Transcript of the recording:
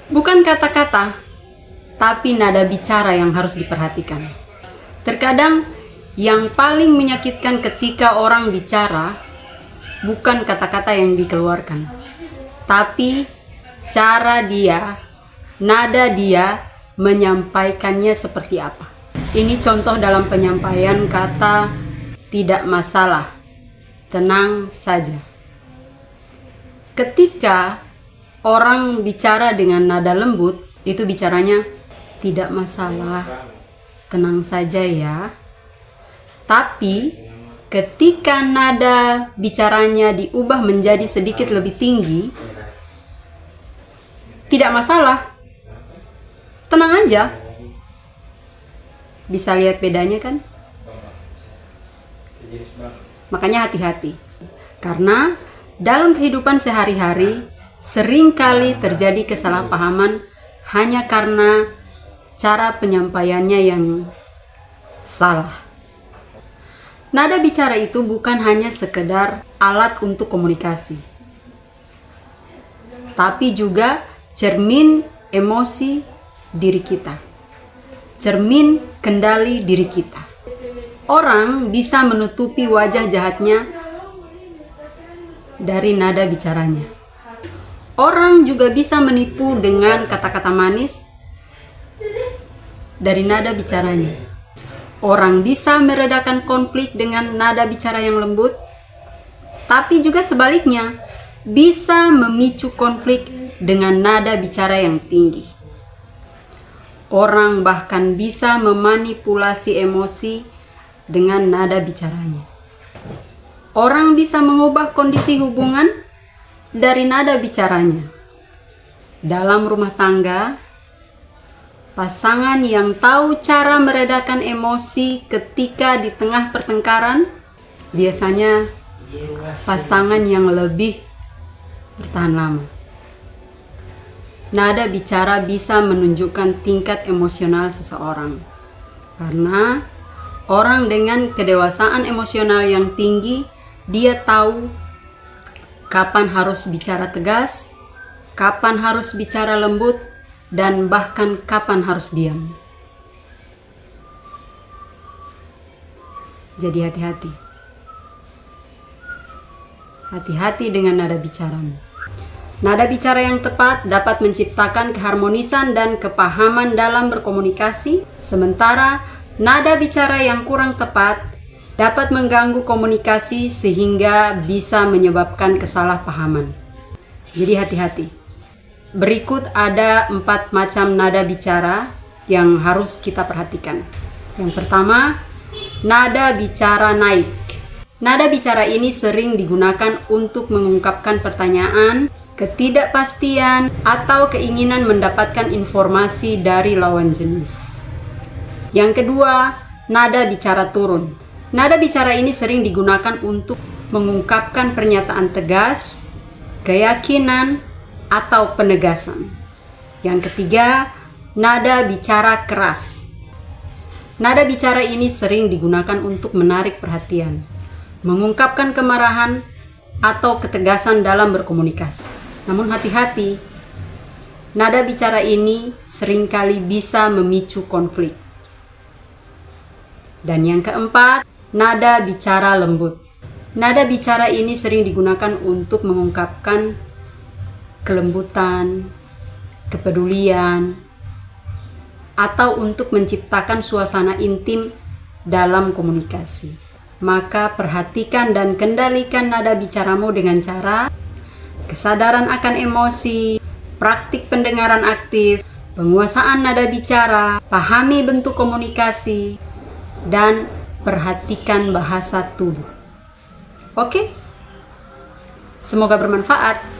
Bukan kata-kata, tapi nada bicara yang harus diperhatikan. Terkadang yang paling menyakitkan ketika orang bicara bukan kata-kata yang dikeluarkan, tapi cara dia, nada dia menyampaikannya seperti apa. Ini contoh dalam penyampaian kata tidak masalah, tenang saja. Ketika orang bicara dengan nada lembut, itu bicaranya tidak masalah, tenang saja ya. Tapi ketika nada bicaranya diubah menjadi sedikit lebih tinggi, tidak masalah, tenang aja. Bisa lihat bedanya kan? Makanya hati-hati. Karena dalam kehidupan sehari-hari seringkali terjadi kesalahpahaman hanya karena cara penyampaiannya yang salah. Nada bicara itu bukan hanya sekedar alat untuk komunikasi, tapi juga cermin emosi diri kita, cermin kendali diri kita. Orang bisa menutupi wajah jahatnya dari nada bicaranya. Orang juga bisa menipu dengan kata-kata manis dari nada bicaranya. Orang bisa meredakan konflik dengan nada bicara yang lembut, tapi juga sebaliknya bisa memicu konflik dengan nada bicara yang tinggi. Orang bahkan bisa memanipulasi emosi dengan nada bicaranya. Orang bisa mengubah kondisi hubungan dari nada bicaranya. Dalam rumah tangga, pasangan yang tahu cara meredakan emosi ketika di tengah pertengkaran biasanya pasangan yang lebih bertahan lama. Nada bicara bisa menunjukkan tingkat emosional seseorang. Karena orang dengan kedewasaan emosional yang tinggi, dia tahu kapan harus bicara tegas, kapan harus bicara lembut, dan bahkan kapan harus diam. Jadi hati-hati. Hati-hati dengan nada bicaramu. Nada bicara yang tepat dapat menciptakan keharmonisan dan kepahaman dalam berkomunikasi, sementara nada bicara yang kurang tepat dapat mengganggu komunikasi sehingga bisa menyebabkan kesalahpahaman. Jadi hati-hati. Berikut ada 4 macam nada bicara yang harus kita perhatikan. Yang pertama, nada bicara naik. Nada bicara ini sering digunakan untuk mengungkapkan pertanyaan, ketidakpastian, atau keinginan mendapatkan informasi dari lawan jenis. Yang kedua, nada bicara turun. Nada bicara ini sering digunakan untuk mengungkapkan pernyataan tegas, keyakinan, atau penegasan. Yang ketiga, nada bicara keras. Nada bicara ini sering digunakan untuk menarik perhatian, mengungkapkan kemarahan, atau ketegasan dalam berkomunikasi. Namun hati-hati, nada bicara ini seringkali bisa memicu konflik. Dan yang keempat, nada bicara lembut. Nada bicara ini sering digunakan untuk mengungkapkan kelembutan, kepedulian, atau untuk menciptakan suasana intim dalam komunikasi. Maka perhatikan dan kendalikan nada bicaramu dengan cara kesadaran akan emosi, praktik pendengaran aktif, penguasaan nada bicara, pahami bentuk komunikasi, dan perhatikan bahasa tubuh. Oke? Semoga bermanfaat.